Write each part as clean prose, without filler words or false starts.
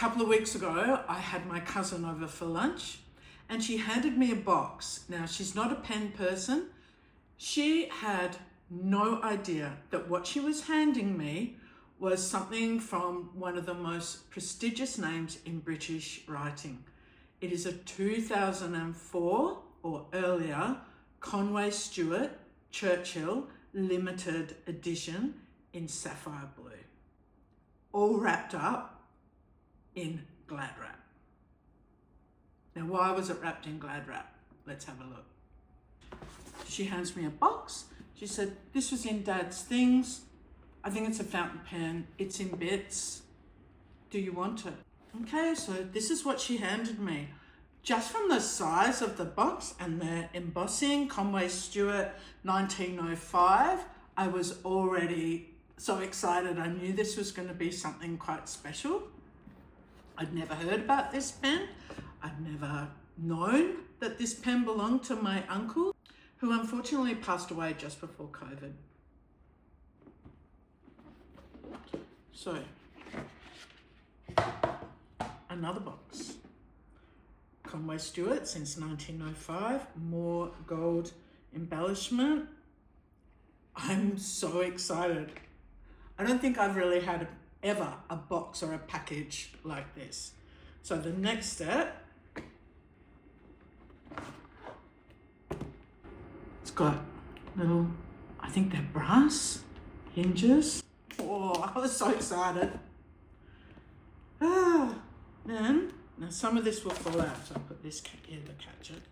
couple of weeks ago, I had my cousin over for lunch and she handed me a box. Now, she's not a pen person. She had no idea that what she was handing me was something from one of the most prestigious names in British writing. It is a 2004 or earlier Conway Stewart Churchill limited edition in Sapphire Blue, all wrapped up in Glad Wrap. Now, why was it wrapped in Glad Wrap? Let's have a look. She hands me a box. She said, this was in Dad's things. I think it's a fountain pen. It's in bits. Do you want it? Okay, so this is what she handed me. Just from the size of the box and the embossing, Conway Stewart 1905, I was already so excited. I knew this was going to be something quite special. I'd never heard about this pen. I'd never known that this pen belonged to my uncle, who unfortunately passed away just before COVID. So, another box. Conway Stewart since 1905, more gold embellishment. I'm so excited. I don't think I've really had ever a box or a package like this. So the next step, it's got little, I think they're brass hinges. Oh, I was so excited. Then, now some of this will fall out, so I'll put this here to catch it.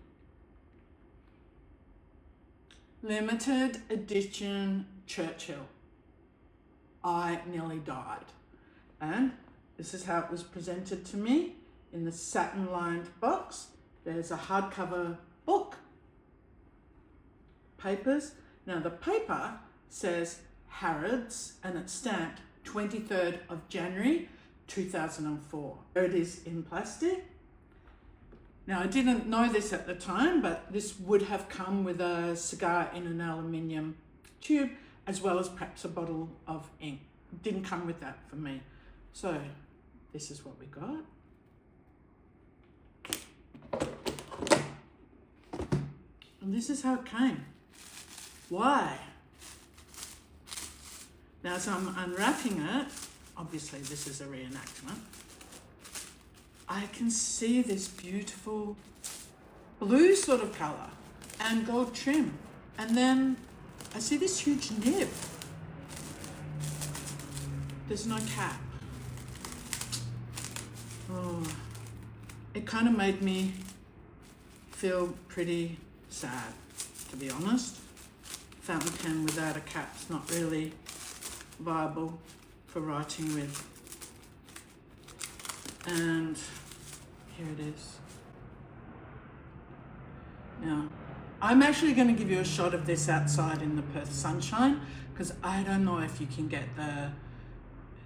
Limited edition Churchill. I nearly died. And this is how it was presented to me in the satin-lined box. There's a hardcover book, papers. Now the paper says Harrods and it's stamped 23rd of January 2004. There it is in plastic. Now I didn't know this at the time, but this would have come with a cigar in an aluminium tube, as well as perhaps a bottle of ink. It didn't come with that for me. So this is what we got. And this is how it came. Why? Now, as I'm unwrapping it, obviously this is a reenactment, I can see this beautiful blue sort of colour and gold trim. And then I see this huge nib. There's no cap. Oh, it kind of made me feel pretty sad, to be honest. Fountain pen without a cap's not really viable for writing with. And here it is. Now, I'm actually going to give you a shot of this outside in the Perth sunshine, because I don't know if you can get the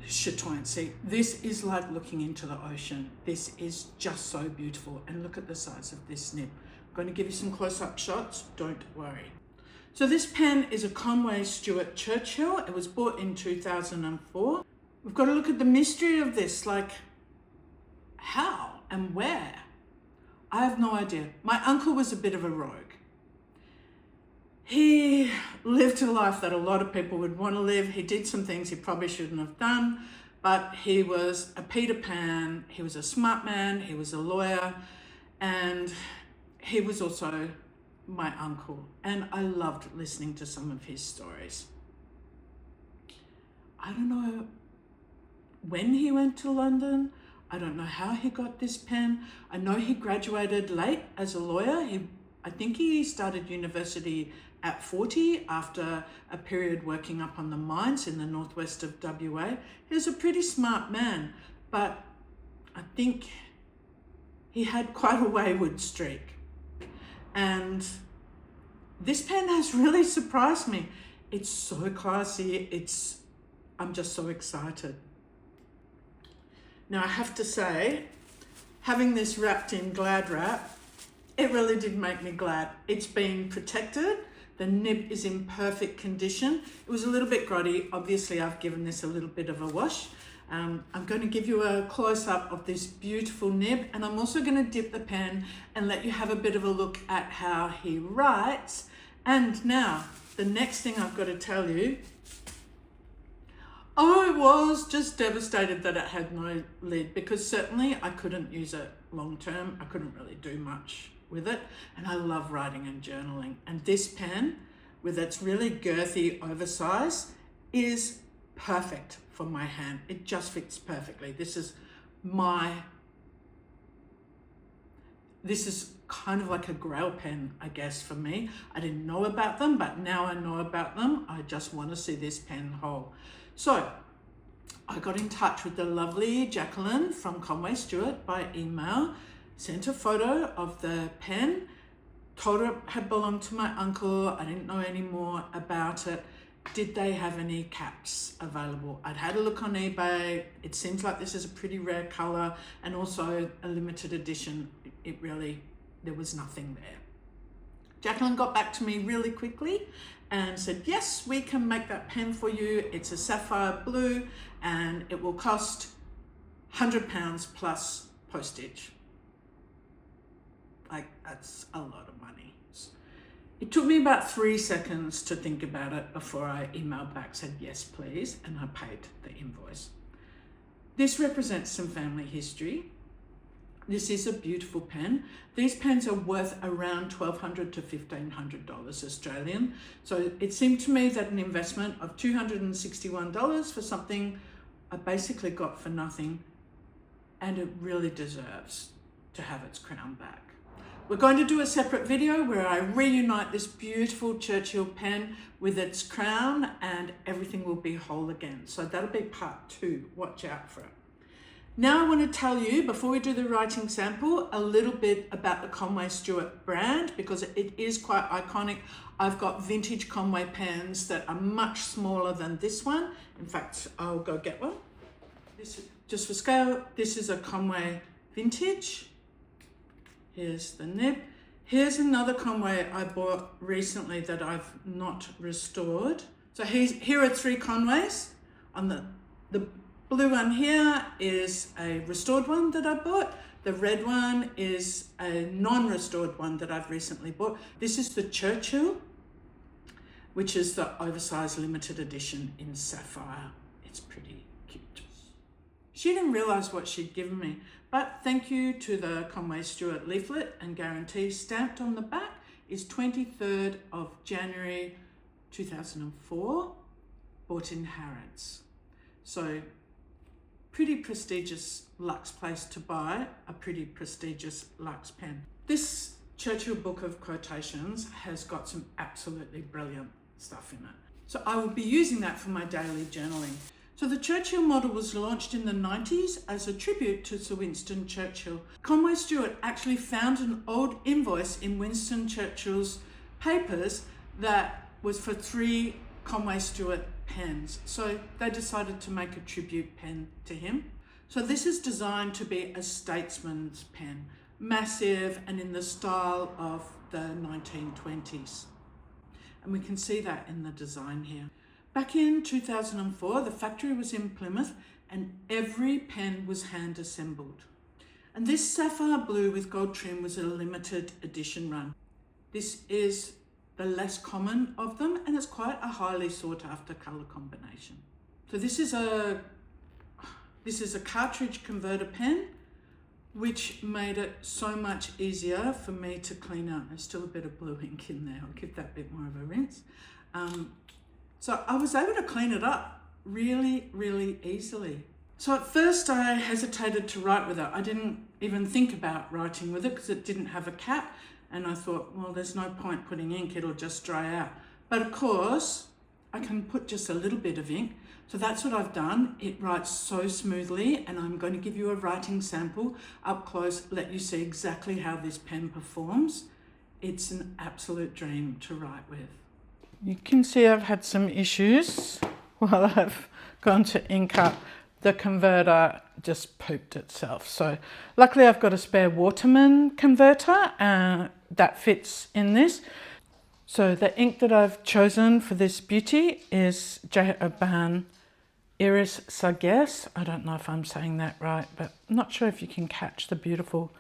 chatoyancy. This is like looking into the ocean. This is just so beautiful. And look at the size of this nib. I'm going to give you some close-up shots. Don't worry. So this pen is a Conway Stewart Churchill. It was bought in 2004. We've got to look at the mystery of this, like how and where. I have no idea. My uncle was a bit of a rogue. He lived a life that a lot of people would want to live. He did some things he probably shouldn't have done, but he was a Peter Pan. He was a smart man. He was a lawyer, and he was also my uncle. And I loved listening to some of his stories. I don't know when he went to London. I don't know how he got this pen. I know he graduated late as a lawyer. I think he started university at 40 after a period working up on the mines in the northwest of WA. He was a pretty smart man, but I think he had quite a wayward streak. And this pen has really surprised me. It's so classy. I'm just so excited. Now I have to say, having this wrapped in Glad Wrap, it really did make me glad. It's been protected The nib is in perfect condition. It was a little bit grotty. Obviously, I've given this a little bit of a wash. I'm going to give you a close-up of this beautiful nib, and I'm also going to dip the pen and let you have a bit of a look at how he writes. And now, the next thing I've got to tell you, I was just devastated that it had no lid, because certainly I couldn't use it long term. I couldn't really do much with it, and I love writing and journaling. And this pen, with its really girthy oversize, is perfect for my hand. It just fits perfectly. This is kind of like a grail pen, I guess, for me. I didn't know about them, but now I know about them. I just want to see this pen whole. So I got in touch with the lovely Jacqueline from Conway Stewart by email, sent a photo of the pen, told her it had belonged to my uncle. I didn't know any more about it. Did they have any caps available? I'd had a look on eBay. It seems like this is a pretty rare color and also a limited edition. There was nothing there. Jacqueline got back to me really quickly and said, yes, we can make that pen for you. It's a Sapphire Blue and it will cost £100 plus postage. Like, that's a lot of money. It took me about 3 seconds to think about it before I emailed back, said yes, please, and I paid the invoice. This represents some family history. This is a beautiful pen. These pens are worth around $1,200 to $1,500 Australian. So it seemed to me that an investment of $261 for something I basically got for nothing, and it really deserves to have its crown back. We're going to do a separate video where I reunite this beautiful Churchill pen with its crown and everything will be whole again. So that'll be part 2. Watch out for it. Now I want to tell you, before we do the writing sample, a little bit about the Conway Stewart brand, because it is quite iconic. I've got vintage Conway pens that are much smaller than this one. In fact, I'll go get one. This is, just for scale, this is a Conway vintage. Here's the nib. Here's another Conway I bought recently that I've not restored. So here are 3 Conways. On the blue one here is a restored one that I bought. The red one is a non-restored one that I've recently bought. This is the Churchill, which is the oversized limited edition in sapphire. It's pretty cute. She didn't realize what she'd given me, but thank you to the Conway Stewart leaflet and guarantee. Stamped on the back is 23rd of January 2004, bought in Harrods. So pretty prestigious luxe place to buy a pretty prestigious luxe pen. This Churchill book of quotations has got some absolutely brilliant stuff in it. So I will be using that for my daily journaling. So the Churchill model was launched in the 90s as a tribute to Sir Winston Churchill. Conway Stewart actually found an old invoice in Winston Churchill's papers that was for 3 Conway Stewart pens. So they decided to make a tribute pen to him. So this is designed to be a statesman's pen, massive and in the style of the 1920s. And we can see that in the design here. Back in 2004, the factory was in Plymouth and every pen was hand assembled. And this Sapphire Blue with gold trim was a limited edition run. This is the less common of them and it's quite a highly sought after colour combination. So this is a cartridge converter pen, which made it so much easier for me to clean out. There's still a bit of blue ink in there. I'll give that a bit more of a rinse. So I was able to clean it up really, really easily. So at first I hesitated to write with it. I didn't even think about writing with it because it didn't have a cap. And I thought, well, there's no point putting ink, it'll just dry out. But of course, I can put just a little bit of ink. So that's what I've done. It writes so smoothly, and I'm going to give you a writing sample up close, let you see exactly how this pen performs. It's an absolute dream to write with. You can see I've had some issues while I've gone to ink up. The converter just pooped itself. So luckily I've got a spare Waterman converter that fits in this. So the ink that I've chosen for this beauty is Herbin Iris de Saphir. I don't know if I'm saying that right, but I'm not sure if you can catch the beautiful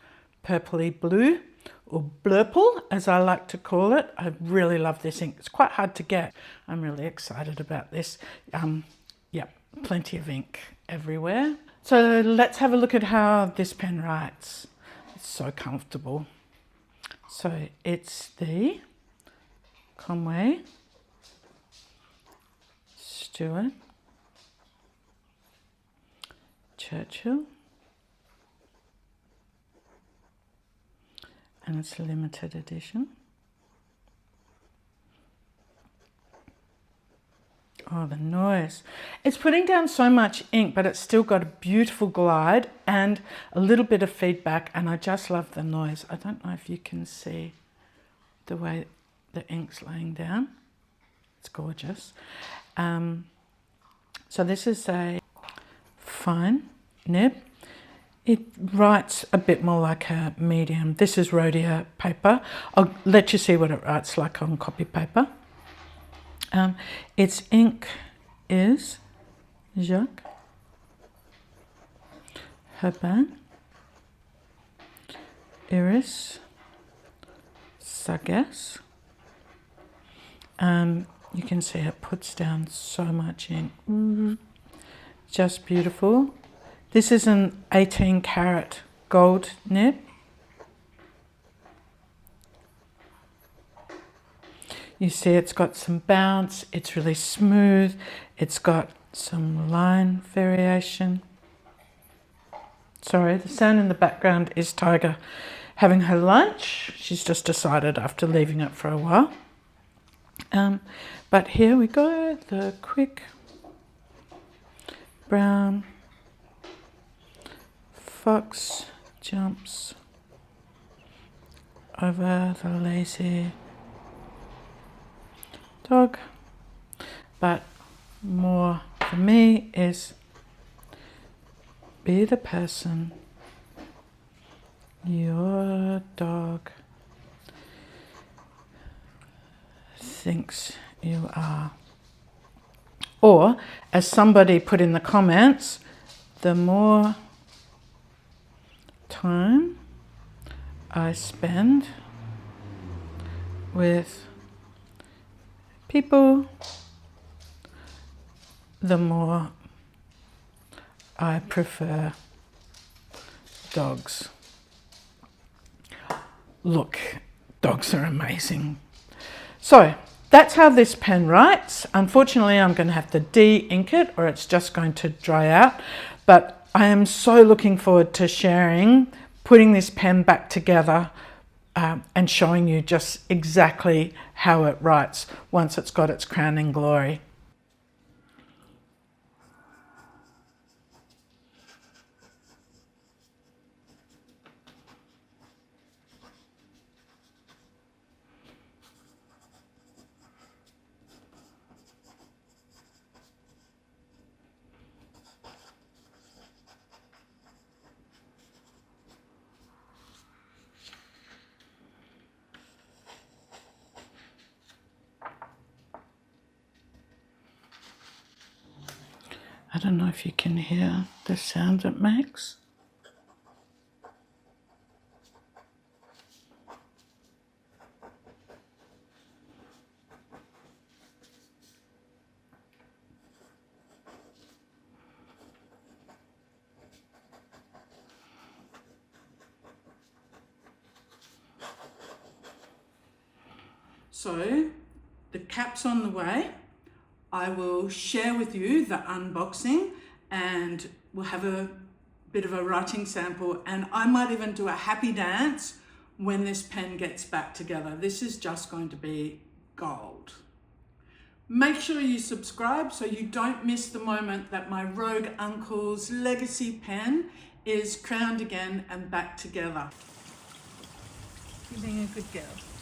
purpley blue, or blurple as I like to call it. I really love this ink. It's quite hard to get. I'm really excited about this. Yeah, plenty of ink everywhere. So let's have a look at how this pen writes. It's so comfortable. So it's the Conway Stewart Churchill, and it's a limited edition. Oh, the noise. It's putting down so much ink, but it's still got a beautiful glide and a little bit of feedback, and I just love the noise. I don't know if you can see the way the ink's laying down. It's gorgeous. So this is a fine nib. It writes a bit more like a medium. This is Rhodia paper. I'll let you see what it writes like on copy paper. Its ink is Jacques Herbin Iris de Saphir. You can see it puts down so much ink. Just beautiful. This is an 18 karat gold nib. You see it's got some bounce, it's really smooth, it's got some line variation. Sorry, the sound in the background is Tiger having her lunch. She's just decided after leaving it for a while. But here we go, the quick brown fox jumps over the lazy dog. But more for me is be the person your dog thinks you are. Or, as somebody put in the comments, the more time I spend with people, the more I prefer dogs. Look, dogs are amazing. So that's how this pen writes. Unfortunately, I'm going to have to de-ink it or it's just going to dry out. But I am so looking forward to sharing, putting this pen back together and showing you just exactly how it writes once it's got its crowning glory. I don't know if you can hear the sound it makes. So the cap's on the way. I will share with you the unboxing and we'll have a bit of a writing sample, and I might even do a happy dance when this pen gets back together. This is just going to be gold. Make sure you subscribe so you don't miss the moment that my Rogue Uncle's legacy pen is crowned again and back together. You're being a good girl.